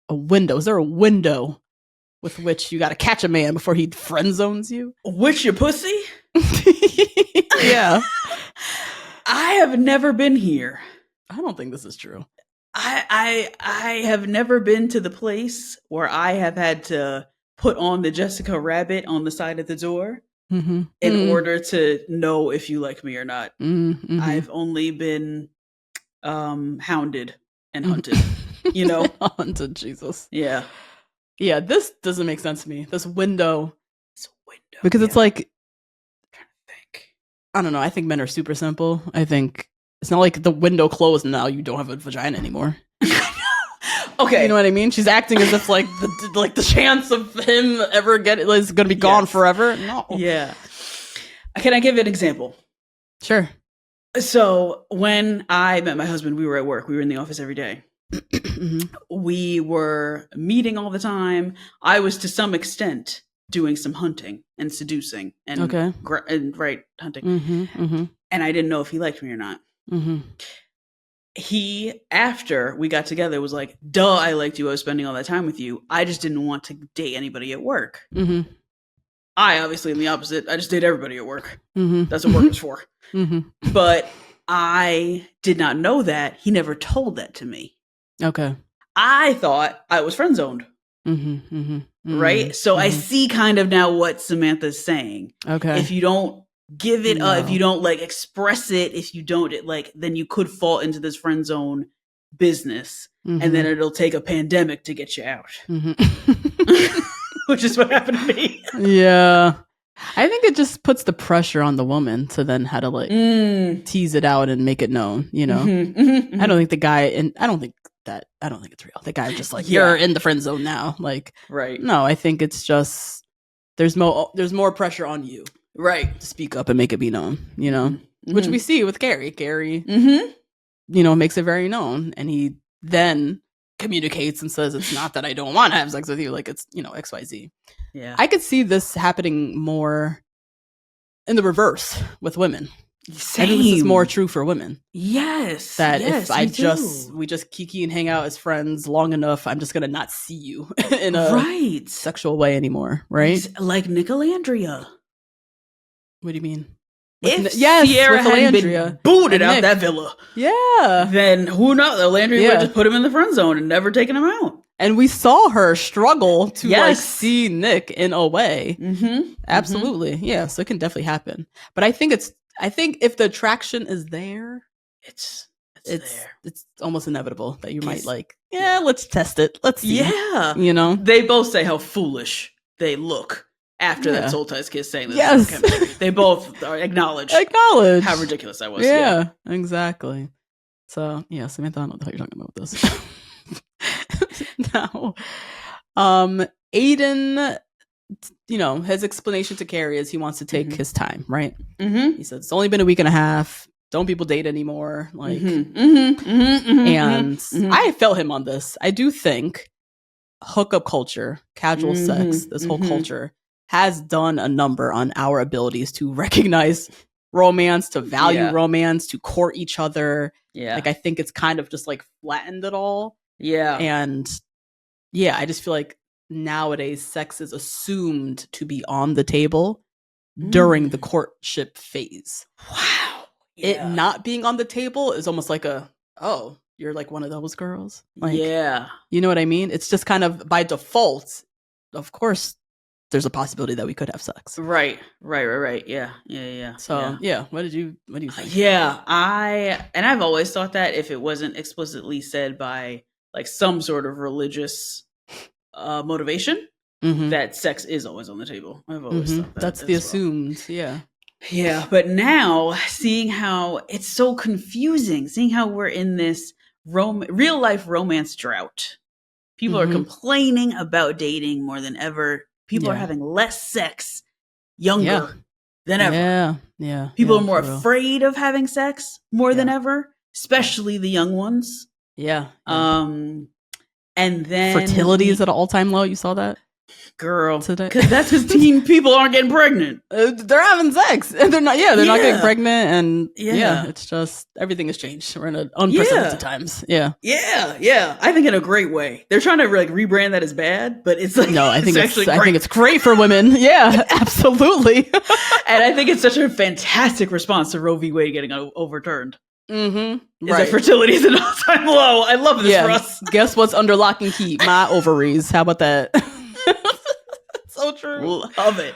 A window? Is there a window with which you got to catch a man before he friend zones you? With your pussy? Yeah. I have never been here. I don't think this is true. I have never been to the place where I have had to put on the Jessica Rabbit on the side of the door in order to know if you like me or not. I've only been hounded and hunted. You know? Hunted, Jesus. Yeah. Yeah, this doesn't make sense to me. This window. Because it's like, I'm trying to think. I don't know. I think men are super simple. I think it's not like the window closed and now you don't have a vagina anymore. Okay. You know what I mean? She's acting as if like the chance of him ever is going to be gone forever. No. Yeah. Can I give an example? Sure. So when I met my husband, we were at work. We were in the office every day. We were meeting all the time. I was to some extent doing some hunting and seducing and hunting. And I didn't know if he liked me or not. He, after we got together, was like, duh, I liked you. I was spending all that time with you. I just didn't want to date anybody at work. I obviously am the opposite. I just date everybody at work. That's what work is for. But I did not know that. He never told that to me. Okay. I thought I was friend zoned. Right? So I see kind of now what Samantha's saying. Okay. If you don't give it up, if you don't like express it, if you don't like, then you could fall into this friend zone business and then it'll take a pandemic to get you out. Which is what happened to me. Yeah. I think it just puts the pressure on the woman to then how to like tease it out and make it known, you know? I don't think the guy, and I don't think it's real. The guy just like, you're in the friend zone now. Like, right. No, I think it's just, there's more pressure on you. Right. To speak up and make it be known, you know? Which we see with Carrie. Carrie, you know, makes it very known. And he then communicates and says, it's not that I don't want to have sex with you. Like, it's, you know, XYZ. Yeah. I could see this happening more in the reverse with women. Same. I think this is more true for women. Yes. That if we just kiki and hang out as friends long enough, I'm just going to not see you in a sexual way anymore. Right? It's like Nicolandria. What do you mean? If Sierra had been booted out that villa, then who knows? Landry would have just put him in the friend zone and never taken him out. And we saw her struggle to like see Nick in a way. Absolutely. Yeah. So it can definitely happen. But I think if the attraction is there, it's there. It's almost inevitable that you might like, let's test it. Let's see. Yeah. You know? They both say how foolish they look after that soul ties kiss saying this. They both acknowledge how ridiculous I was. Yeah, exactly. So yeah, Samantha, I don't know what you're talking about with this. Now, Aiden, you know, his explanation to Carrie is he wants to take his time, right? He said it's only been a week and a half. Don't people date anymore? Like, and I felt him on this. I do think hookup culture, casual sex, this whole culture has done a number on our abilities to recognize romance, to value romance, to court each other. Yeah. Like, I think it's kind of just like flattened it all. Yeah. And yeah, I just feel like nowadays sex is assumed to be on the table during the courtship phase. Wow. It not being on the table is almost like you're like one of those girls. Like, you know what I mean? It's just kind of by default, of course, there's a possibility that we could have sex. Right. Yeah. So what do you think? Yeah, I've always thought that if it wasn't explicitly said by like some sort of religious motivation, that sex is always on the table. I've always thought that. That's the assumed, Yeah, but now seeing how it's so confusing, seeing how we're in this real life romance drought. People are complaining about dating more than ever. People are having less sex younger than ever. Yeah. People are more afraid of having sex more than ever, especially the young ones. Yeah. And then fertility is at an all-time low. You saw that? Girl, because that's because teen people aren't getting pregnant. They're having sex, and they're not. Yeah, they're not getting pregnant, and it's just everything has changed. We're in unprecedented times. Yeah. I think in a great way. They're trying to like rebrand that as bad, but it's like no. I think it's I think it's great for women. Yeah, absolutely. And I think it's such a fantastic response to Roe v. Wade getting overturned. Is that fertility is an all-time low. I love this for us. Guess what's under lock and key? My ovaries. How about that? So true. Love it.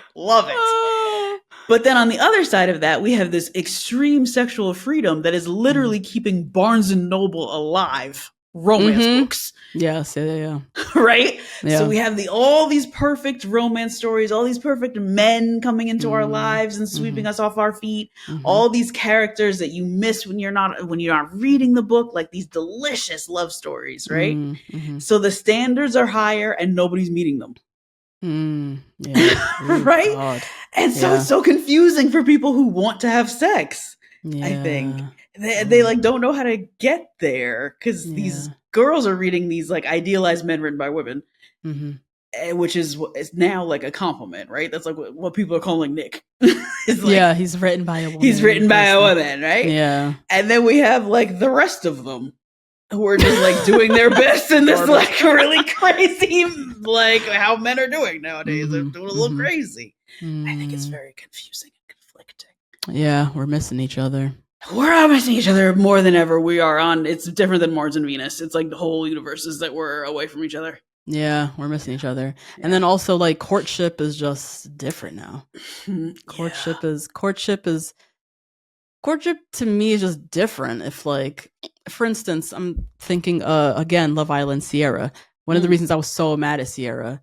But then on the other side of that, we have this extreme sexual freedom that is literally keeping Barnes and Noble alive. Romance books. Yes, yeah. Right? Yeah. So we have all these perfect romance stories, all these perfect men coming into our lives and sweeping us off our feet. All these characters that you miss when you're not reading the book, like these delicious love stories, right? So the standards are higher and nobody's meeting them. Right? God. And so it's so confusing for people who want to have sex. I think they like don't know how to get there because these girls are reading these like idealized men written by women, which is now like a compliment, right? That's like what people are calling Nick. Like, he's written by a woman. He's written by a woman, right? Yeah. And then we have like the rest of them who are just like doing their best in this like really crazy, like how men are doing nowadays. They're doing a little crazy. I think it's very confusing and conflicting. Yeah, we're missing each other. We're all missing each other more than ever. We are on. It's different than Mars and Venus. It's like the whole universes that we're away from each other. Yeah, we're missing each other. And then also like courtship is just different now. Courtship to me is just different. If like, for instance, I'm thinking again, Love Island Sierra. One of the reasons I was so mad at Sierra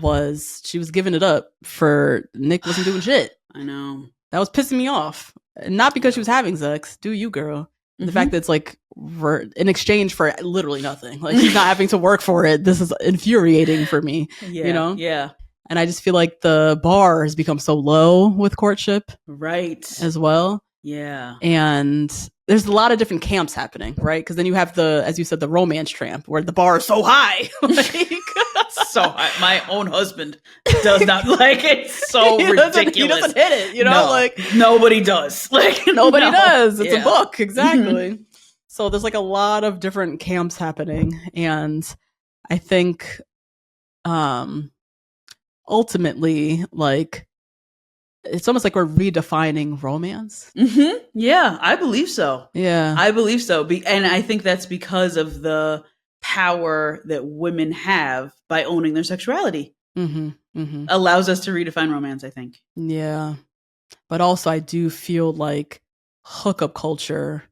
was she was giving it up for Nick wasn't doing shit. I know. That was pissing me off. Not because she was having sex. Do you, girl? The fact that it's like in exchange for literally nothing. Like he's not having to work for it. This is infuriating for me. You know? Yeah. And I just feel like the bar has become so low with courtship. Right. As well. Yeah. And there's a lot of different camps happening, right? Because then you have as you said, the romance tramp where the bar is so high. So high. My own husband does not like it. So ridiculous. He doesn't hit it, you know? No, like nobody does. Like nobody does. It's a book, exactly. So there's like a lot of different camps happening. And I think ultimately, like it's almost like we're redefining romance. Yeah, I believe so. Yeah. I believe so. And I think that's because of the power that women have by owning their sexuality. Allows us to redefine romance, I think. Yeah. But also I do feel like hookup culture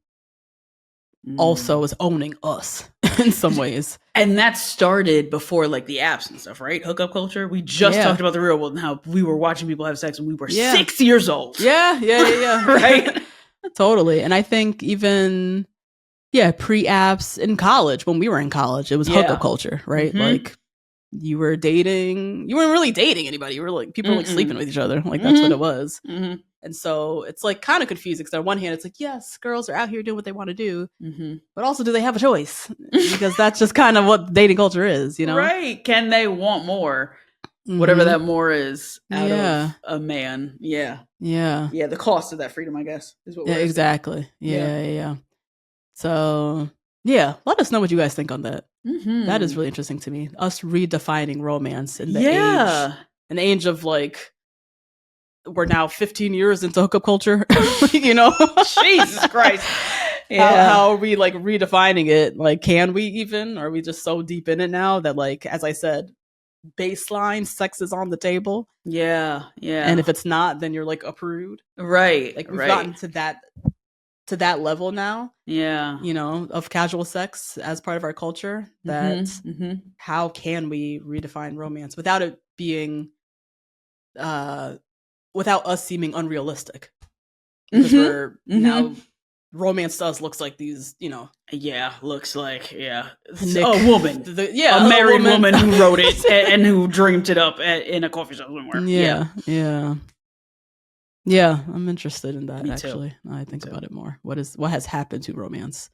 also is owning us in some ways. And that started before like the apps and stuff, right? Hookup culture. We just talked about the real world and how we were watching people have sex when we were 6 years old. Yeah. Right? Totally. And I think even pre-apps in college, when we were in college, it was hookup culture, right? Like you weren't really dating anybody. You were like people were like sleeping with each other. Like that's what it was. And so it's like kind of confusing because on one hand it's like, yes, girls are out here doing what they want to do, but also do they have a choice? Because that's just kind of what dating culture is, you know? Right. Can they want more? Whatever that more is out of a man. Yeah. The cost of that freedom, I guess, is what we're saying. Exactly. Yeah. So let us know what you guys think on that. That is really interesting to me. Us redefining romance in the age of like, we're now 15 years into hookup culture, you know? Jesus Christ. How are we like redefining it? Like, can we even? Are we just so deep in it now that like, as I said, baseline sex is on the table. Yeah. And if it's not, then you're like a prude. Right. Like we've gotten to that level now. Yeah. You know, of casual sex as part of our culture, that how can we redefine romance without it being without us seeming unrealistic? Because we're now romance to us looks like these, you know. Yeah, looks like, a woman. A married woman who wrote it and who dreamed it up in a coffee shop somewhere. Yeah, I'm interested in that. Me actually. too. I think about it more. What has happened to romance?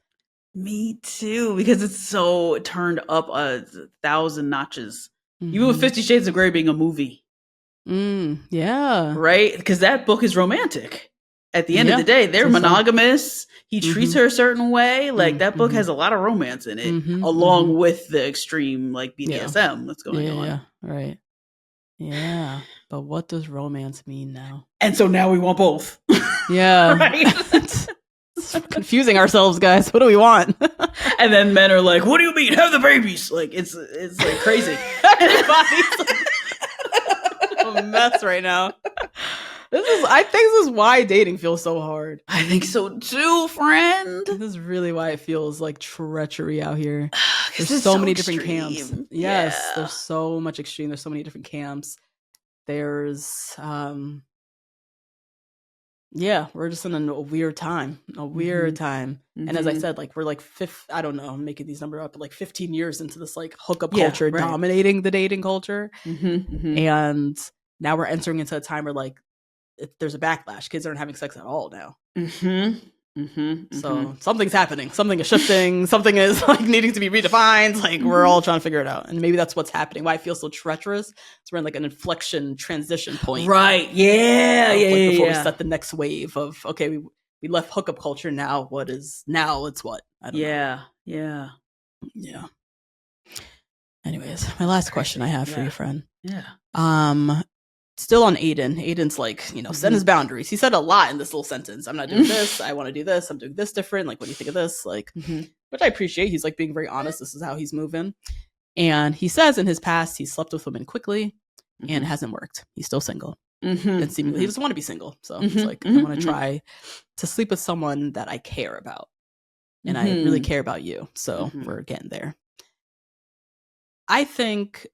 Me too, because it's so turned up 1,000 notches. Even with 50 Shades of Grey being a movie. Yeah. Right? Because that book is romantic. At the end of the day, they're monogamous. He treats her a certain way. Like that book has a lot of romance in it, along with the extreme like BDSM that's going on. Yeah, right. Yeah. But what does romance mean now? And so now we want both. Yeah. Right? Confusing ourselves, guys. What do we want? And then men are like, what do you mean? Have the babies. Like it's like crazy. Everybody's a mess right now. I think this is why dating feels so hard. I think so too, friend. This is really why it feels like treachery out here. There's so many different camps. Yes, there's so much extreme. There's so many different camps. There's we're just in a weird time. And as I said, like we're like I don't know, I'm making these numbers up, but like 15 years into this like hookup culture dominating the dating culture. And now we're entering into a time where like there's a backlash. Kids aren't having sex at all now. So something's happening. Something is shifting. Something is like needing to be redefined. Like we're all trying to figure it out. And maybe that's what's happening. Why it feels so treacherous. So we're in like an inflection transition point. Right. Yeah. Before we set the next wave of, okay, we left hookup culture. Now it's what? I don't know. Yeah. Anyways, my last question I have for you, friend. Yeah. Still on Aiden. Aiden's like, you know, set his boundaries. He said a lot in this little sentence. I'm not doing this. I want to do this. I'm doing this different. Like, what do you think of this? Like, which I appreciate. He's like being very honest. This is how he's moving. And he says in his past, he slept with women quickly and it hasn't worked. He's still single. And seemingly he doesn't want to be single. So he's like, I want to try to sleep with someone that I care about. And I really care about you. So we're getting there. I think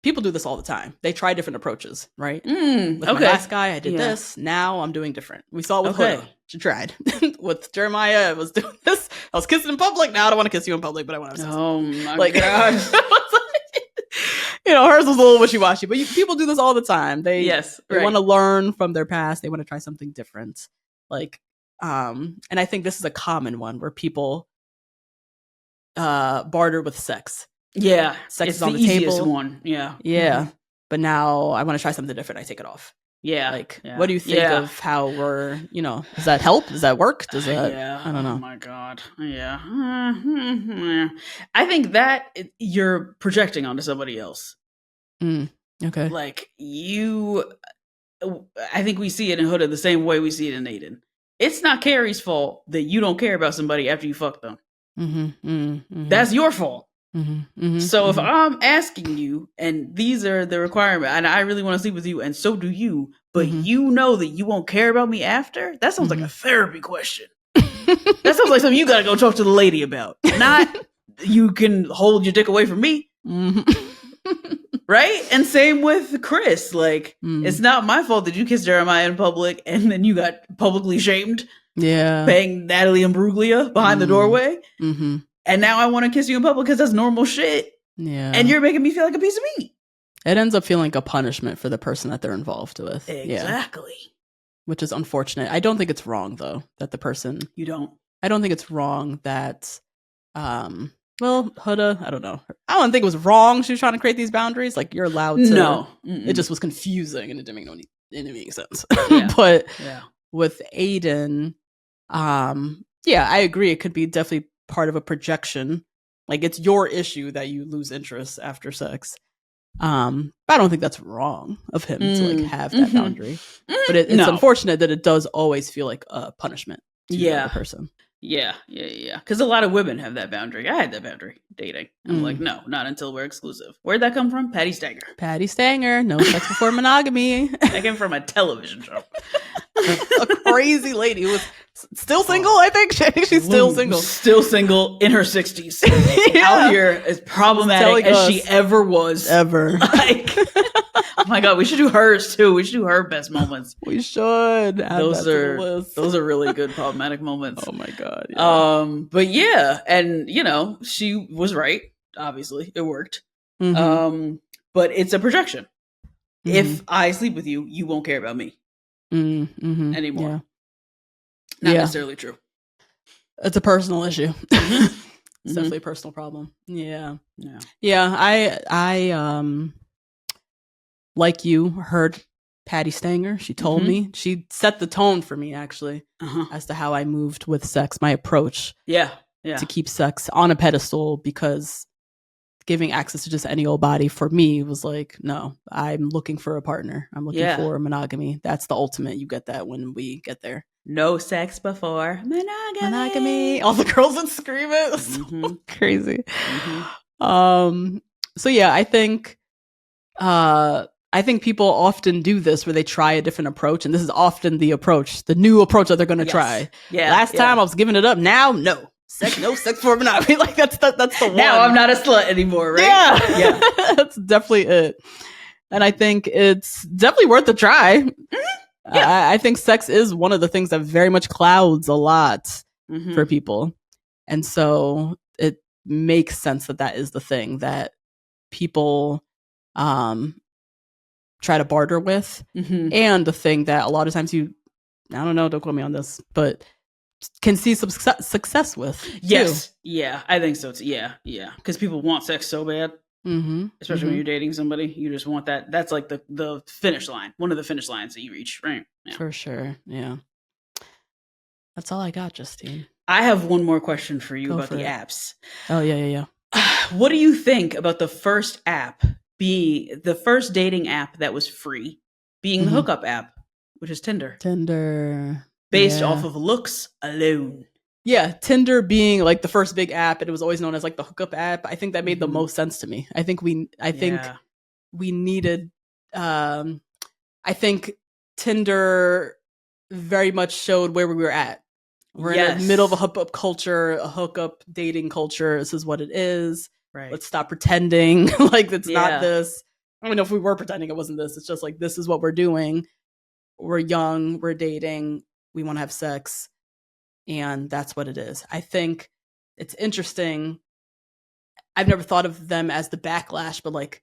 people do this all the time. They try different approaches, right? With my last guy, I did this. Now I'm doing different. We saw it with Huda. She tried. With Jeremiah, I was doing this. I was kissing in public. Now I don't want to kiss you in public, but I want to have sex. Oh my God. You know, hers was a little wishy-washy, but people do this all the time. They right. want to learn from their past. They want to try something different. Like, and I think this is a common one where people barter with sex. Yeah, sex it's is on the easiest table. One. Yeah. But now I want to try something different. I take it off. Yeah. Like, what do you think of how we're, you know, does that help? Does that work? Does that, I don't know. Oh my God. Yeah. I think that you're projecting onto somebody else. Okay. Like I think we see it in Huda the same way we see it in Aiden. It's not Carrie's fault that you don't care about somebody after you fuck them. That's your fault. So if I'm asking you, and these are the requirements, and I really want to sleep with you, and so do you, but you know that you won't care about me after, that sounds like a therapy question. That sounds like something you gotta go talk to the lady about. Not you can hold your dick away from me. Right? And same with Chris. Like, it's not my fault that you kissed Jeremiah in public and then you got publicly shamed. Yeah. Bang Natalie Imbruglia behind the doorway. And now I want to kiss you in public because that's normal shit. Yeah. And you're making me feel like a piece of meat. It ends up feeling like a punishment for the person that they're involved with. Exactly. Yeah. Which is unfortunate. I don't think it's wrong, though, that the person... You don't? I don't think it's wrong that... well, Huda, I don't know. I don't think it was wrong she was trying to create these boundaries. Like, you're allowed to... No. It just was confusing and it didn't make any sense. Yeah. But with Aiden, I agree. It could be definitely part of a projection. Like, it's your issue that you lose interest after sex. But I don't think that's wrong of him to like have that boundary. But it's unfortunate that it does always feel like a punishment to the other person. Yeah. Because a lot of women have that boundary. I had that boundary dating. I'm like, no, not until we're exclusive. Where'd that come from? Patty Stanger. Patty Stanger, no sex before monogamy. That came from a television show. A crazy lady who was still single, I think. I think she's still single. Still single in her 60s. Out here as problematic as she ever was. Ever. Like, oh my God, we should do hers too. We should do her best moments. We should. Those are really good problematic moments. Oh my God. Yeah. But yeah, and she was right. Obviously, it worked. But it's a projection. If I sleep with you, you won't care about me anymore. Yeah. Not necessarily true. It's a personal issue. It's definitely a personal problem. Yeah. I like you heard Patty Stanger. She told me, she set the tone for me actually as to how I moved with sex, my approach. Yeah. To keep sex on a pedestal, because giving access to just any old body for me was like, no, I'm looking for a partner. I'm looking for monogamy. That's the ultimate. You get that when we get there. No sex before monogamy. All the girls would scream it. It was so crazy. So yeah, I think people often do this where they try a different approach, and this is often the new approach that they're going to try. Yeah. Last time I was giving it up. Now, no. No sex for monogamy. Like that's the one. Now I'm not a slut anymore, right? Yeah. That's definitely it. And I think it's definitely worth a try. I think sex is one of the things that very much clouds a lot for people. And so it makes sense that is the thing that people try to barter with. And the thing that a lot of times I don't know, don't quote me on this, but can see some success with. Yes. Too. Yeah, I think so too. Yeah. Because people want sex so bad. Especially when you're dating somebody. You just want that. That's like the finish line. One of the finish lines that you reach, right? Yeah. For sure. Yeah. That's all I got, Justine. I have one more question for you about the apps. Oh, yeah. What do you think about the first app being the first dating app that was free, being the hookup app, which is Tinder? Based off of looks alone. Yeah, Tinder being like the first big app, and it was always known as like the hookup app. I think that made the most sense to me. I think we needed. I think Tinder very much showed where we were at. We're in the middle of a hookup culture, a hookup dating culture. This is what it is. Right. Let's stop pretending like it's not this. I don't know if we were pretending it wasn't this. It's just like, this is what we're doing. We're young. We're dating. We want to have sex. And that's what it is. I think it's interesting. I've never thought of them as the backlash, but like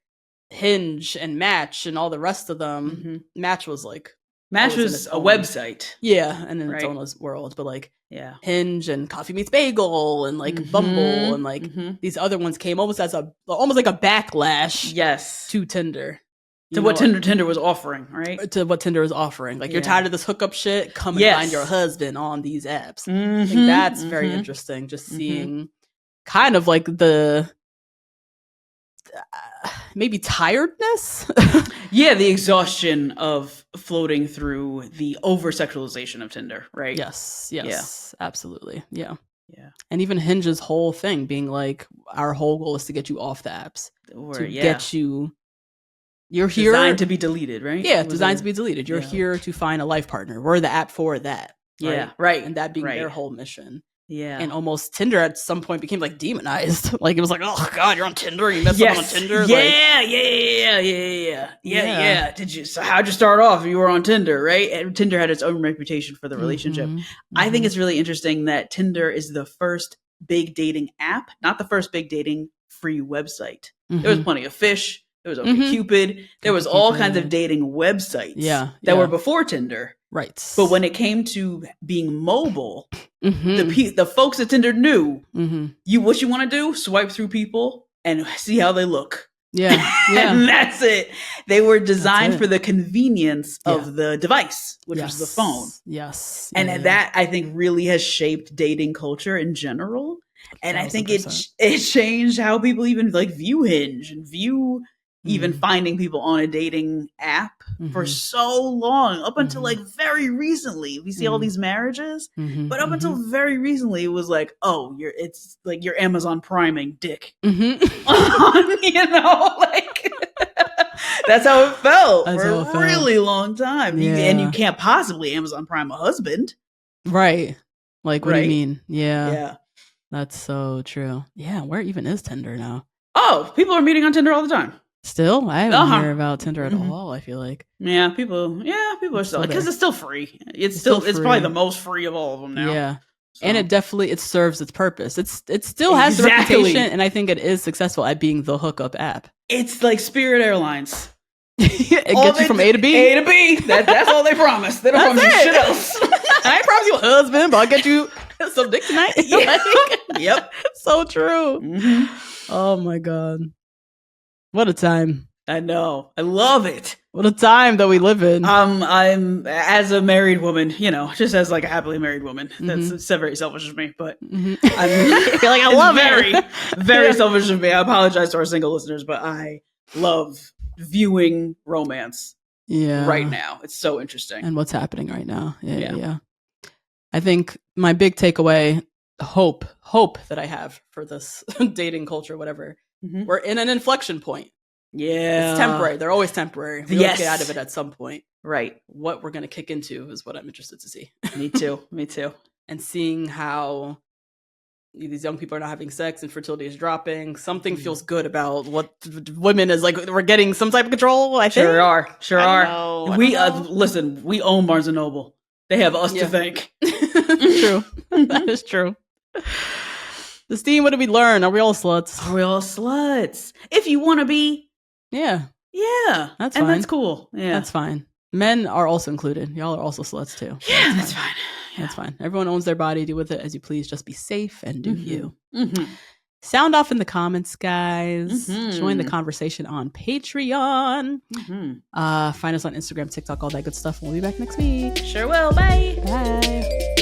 Hinge and Match and all the rest of them. Match was a website. Yeah, and in its own world. But like Hinge and Coffee Meets Bagel and like Bumble and like these other ones came almost as almost like a backlash to Tinder. To what Tinder was offering, right? To what Tinder is offering. Like, you're tired of this hookup shit? Come and find your husband on these apps. I think that's very interesting. Just seeing kind of like the maybe tiredness. The exhaustion of floating through the over-sexualization of Tinder, right? Yes, absolutely. Yeah. And even Hinge's whole thing being like, our whole goal is to get you off the apps. Get you... You're here designed to be deleted, right? Yeah, designed to be deleted. You're here to find a life partner. We're the app for that. Right. And that being their whole mission. Yeah. And almost Tinder at some point became like demonized. Like, it was like, oh God, you're on Tinder. You messed up on Tinder. Yeah. So how'd you start off? You were on Tinder, right? And Tinder had its own reputation for the relationship. I think it's really interesting that Tinder is the first big dating app, not the first big dating free website. There was plenty of Fish. There was OkCupid. There was all kinds of dating websites that were before Tinder. Right. But when it came to being mobile, the folks at Tinder knew what you want to do, swipe through people and see how they look. Yeah. And that's it. They were designed for the convenience of the device, which was the phone. Yes. And that, I think, really has shaped dating culture in general. And 1,000%. I think it changed how people even like view Hinge and view even finding people on a dating app for so long, up until like very recently. We see all these marriages, but up until very recently, it was like, oh, it's like you're Amazon priming dick. You know, like that's how it felt for a really long time. And you can't possibly Amazon Prime a husband. Right. Like, what do you mean? Yeah. That's so true. Yeah. Where even is Tinder now? Oh, people are meeting on Tinder all the time. Still? I haven't heard about Tinder at all, I feel like. Yeah, people are still, because it's still free. It's probably the most free of all of them now. Yeah. So. And it serves its purpose. It still has the reputation, and I think it is successful at being the hookup app. It's like Spirit Airlines. It gets you from A to B. A to B. That's all they promise. They don't promise you shit else. I ain't promise you a husband, but I'll get you some dick tonight. Yep. So true. Oh my God. What a time. I know. I love it. What a time that we live in. I'm as a married woman, you know, just as like a happily married woman. That's very selfish of me, but I feel like I love it. Very selfish of me. I apologize to our single listeners, but I love viewing romance right now. It's so interesting. And what's happening right now. Yeah. I think my big takeaway, hope that I have for this dating culture, whatever, we're in an inflection point. Yeah. It's temporary. They're always temporary. We get out of it at some point. Right. What we're going to kick into is what I'm interested to see. Me too. And seeing how these young people are not having sex and fertility is dropping. Something feels good about what women is like. We're getting some type of control, I think. Sure are. We listen, we own Barnes & Noble. They have us to thank. True. That is true. Justine, what did we learn? Are we all sluts? Are we all sluts? If you want to be. Yeah. That's fine. And that's cool. Yeah. That's fine. Men are also included. Y'all are also sluts too. Yeah, that's fine. That's fine. Everyone owns their body. Do with it as you please. Just be safe and do you. Sound off in the comments, guys. Join the conversation on Patreon. Find us on Instagram, TikTok, all that good stuff. We'll be back next week. Sure will. Bye. Bye.